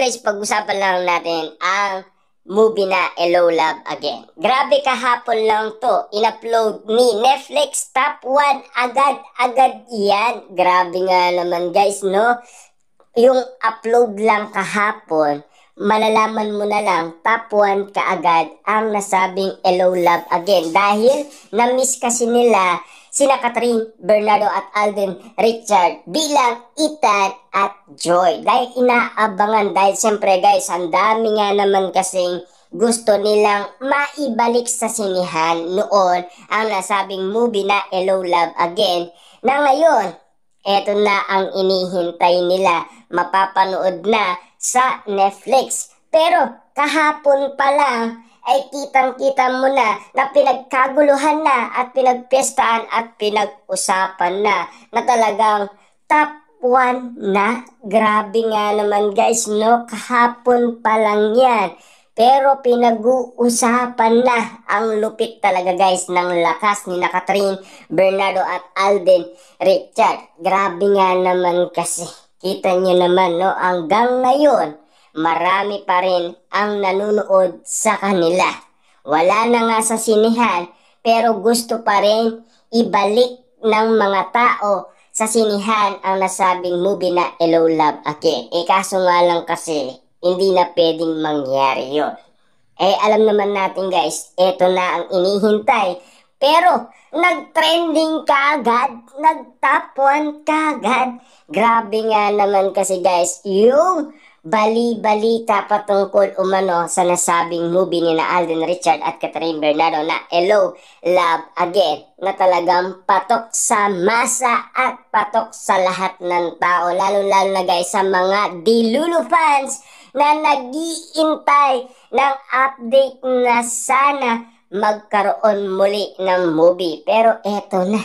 guys, pag-usapan lang natin ang movie na Hello Love Again. Grabe, kahapon lang to. In-upload ni Netflix. Top 1 agad-agad yan. Grabe nga naman guys, no? Yung upload lang kahapon, malalaman mo na lang top 1 kaagad ang nasabing Hello Love Again. Dahil na-miss kasi nila sina Catherine Bernardo at Alden Richard bilang Ethan at Joy. Dahil inaabangan, dahil siyempre guys, ang dami nga naman kasing gusto nilang maibalik sa sinihan noon ang nasabing movie na Hello Love Again, na ngayon eto na ang inihintay nila, mapapanood na sa Netflix. Pero kahapon pa lang ay kitang-kita mo na pinagkaguluhan na at pinagpestahan at pinag-usapan na talagang top 1 na. Grabe nga naman guys, no? Kahapon pa lang yan. Pero pinag-uusapan na. Ang lupit talaga guys ng lakas ni Catherine Bernardo at Alden Richard. Grabe nga naman kasi. Kita nyo naman, no? Hanggang ngayon, marami pa rin ang nanonood sa kanila. Wala na nga sa sinihan, pero gusto pa rin ibalik ng mga tao sa sinihan ang nasabing movie na Hello Love Again. Kaso nga lang kasi, hindi na pwedeng mangyari yun. Alam naman natin guys, eto na ang inihintay. Pero, nag-trending kaagad, nag-top 1 kaagad. Grabe nga naman kasi guys, yung bali-balita patungkol umano sa nasabing movie ni na Alden Richard at Catherine Bernardo na Hello Love Again, na talagang patok sa masa at patok sa lahat ng tao, lalo-lalo na guys sa mga Dilulu fans na nag-iintay ng update na sana magkaroon muli ng movie. Pero eto na.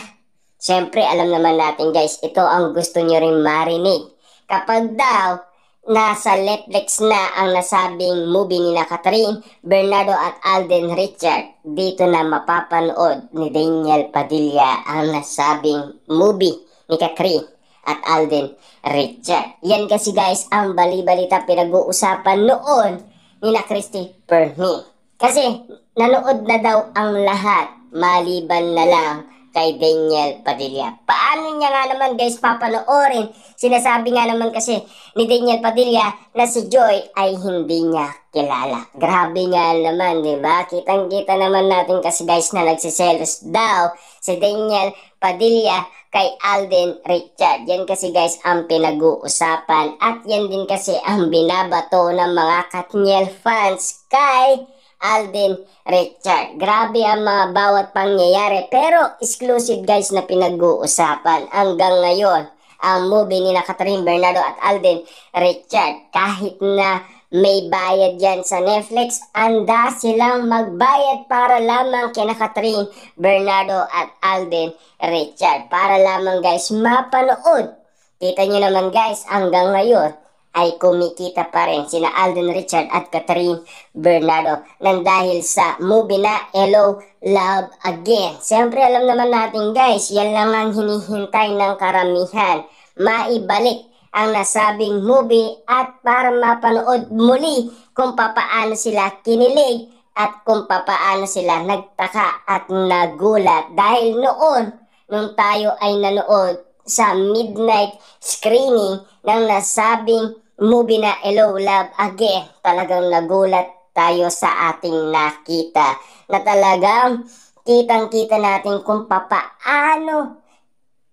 Siyempre alam naman natin guys, ito ang gusto nyo rin marinig. Kapag daw nasa Netflix na ang nasabing movie ni na Catherine Bernardo at Alden Richard, dito na mapapanood ni Daniel Padilla ang nasabing movie ni Catherine at Alden Richard. Yan kasi guys ang bali-balita pinag-uusapan noon ni na Christy Perny. Kasi nanood na daw ang lahat maliban na lang kay Daniel Padilla. Paano niya nga naman guys papanoorin? Sinasabi nga naman kasi ni Daniel Padilla na si Joy ay hindi niya kilala. Grabe nga naman, di ba? Kitang-kita naman natin kasi guys na nagsiselos daw si Daniel Padilla kay Alden Richard. Yan kasi guys ang pinag-uusapan at yan din kasi ang binabato ng mga Katniel fans kay Alden Richard. Grabe ang mga bawat pangyayari, pero exclusive guys na pinag-uusapan hanggang ngayon ang movie ni na Catherine Bernardo at Alden Richard. Kahit na may bayad yan sa Netflix, anda silang magbayad para lamang kina Catherine Bernardo at Alden Richard, para lamang guys mapanood. Kita nyo naman guys, hanggang ngayon ay kumikita pa rin sina Alden Richard at Catherine Bernardo nang dahil sa movie na Hello Love Again. Siyempre alam naman natin guys, yan lang ang hinihintay ng karamihan. Maibalik ang nasabing movie at para mapanood muli kung papaano sila kinilig at kung papaano sila nagtaka at nagulat. Dahil noon, nung tayo ay nanood sa midnight screening ng nasabing movie na Hello Love Again, talagang nagulat tayo sa ating nakita, na talagang kitang-kita natin kung papaano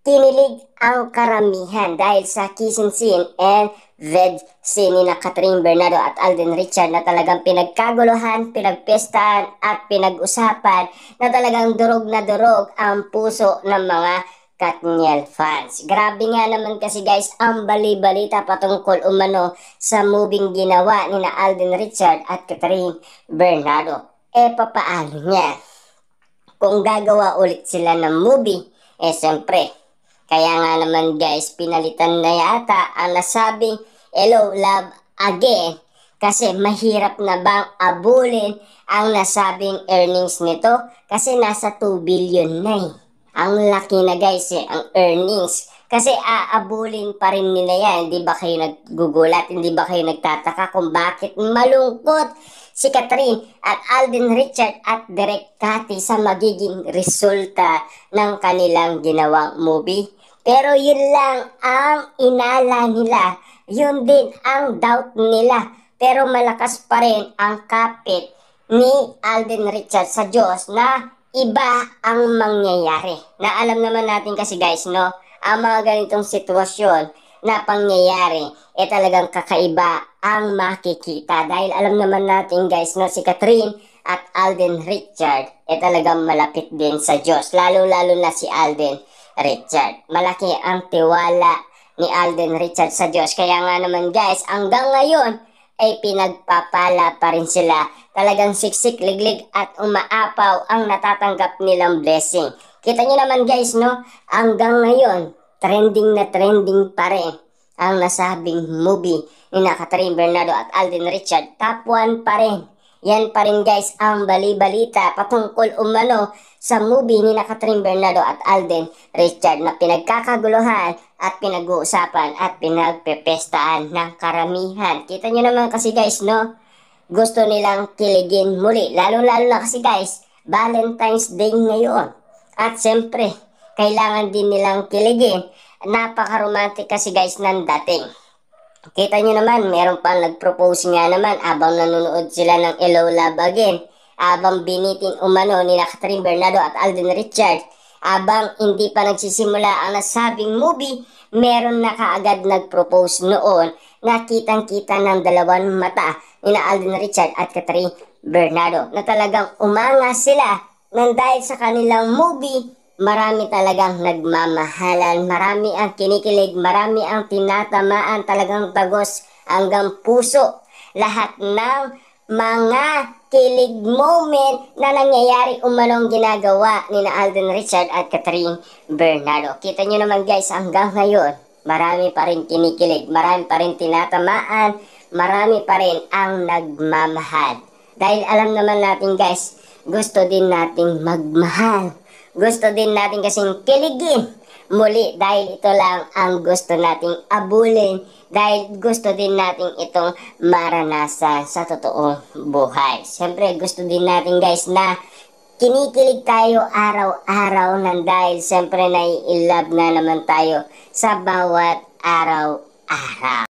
kinilig ang karamihan dahil sa kissing scene and veg scene ni na Catherine Bernardo at Alden Richard, na talagang pinagkaguluhan, pinagpestahan at pinag-usapan, na talagang durog na durog ang puso ng mga Katniel fans. Grabe nga naman kasi guys ang bali-balita patungkol umano sa moving ginawa ni na Alden Richard at Catherine Bernardo. Papaano niya? Kung gagawa ulit sila ng movie, siyempre, kaya nga naman guys, pinalitan na yata ang nasabing Hello Love Again. Kasi mahirap na bang abulin ang nasabing earnings nito? Kasi nasa 2 billion na eh. Ang laki na guys ang earnings Kasi aabulin pa rin nila yan. Hindi ba kayo naggugulat? Hindi ba kayo nagtataka kung bakit malungkot si Catherine at Alden Richard at Direk Cathy sa magiging resulta ng kanilang ginawang movie? Pero yun lang ang inala nila. Yun din ang doubt nila. Pero malakas pa rin ang kapit ni Alden Richard sa Diyos na iba ang mangyayari. Na alam naman natin kasi guys, no? Ang mga ganitong sitwasyon na pangyayari, talagang kakaiba ang makikita. Dahil alam naman natin guys, no, si Catherine at Alden Richard, talagang malapit din sa Diyos. Lalo-lalo na si Alden Richard. Malaki ang tiwala ni Alden Richard sa Diyos. Kaya nga naman guys, hanggang ngayon, ay pinagpapala pa rin sila. Talagang siksik, liglig at umaapaw ang natatanggap nilang blessing. Kita nyo naman guys, no? Hanggang ngayon, trending na trending pa rin ang nasabing movie ni Catherine Bernardo at Alden Richard. Top 1 pa rin. Yan pa rin guys ang bali-balita patungkol umano sa movie ni Catherine Bernardo at Alden Richard na pinagkakaguluhan at pinag-uusapan at pinagpepestaan ng karamihan. Kita nyo naman kasi guys, no? Gusto nilang kiligin muli. Lalo-lalo na kasi guys, Valentine's Day ngayon. At siyempre, kailangan din nilang kiligin. Napaka-romantic kasi guys ng dating. Kita nyo naman, meron pang nag-propose nga naman abang nanonood sila ng Hello Love Again. Abang binitin umano ni Catherine Bernardo at Alden Richard. Abang hindi pa nagsisimula ang nasabing movie, meron na kaagad nag-propose noon na kitang-kita ng dalawang mata ni Alden Richard at Catherine Bernardo. Na talagang umanga sila nang dahil sa kanilang movie, marami talagang nagmamahalan, marami ang kinikilig, marami ang tinatamaan, talagang tagos hanggang puso. Lahat ng mga kilig moment na nangyayari umanong ginagawa ni Alden Richard at Catherine Bernardo. Kita nyo naman guys, hanggang ngayon, marami pa rin kinikilig, marami pa rin tinatamaan, marami pa rin ang nagmamahal. Dahil alam naman natin guys, gusto din nating magmahal. Gusto din natin kasing kiligin muli dahil ito lang ang gusto nating abulin. Dahil gusto din natin itong maranasan sa totoong buhay. Siyempre gusto din natin guys na kinikilig tayo araw-araw nang dahil siyempre nai-love na naman tayo sa bawat araw-araw.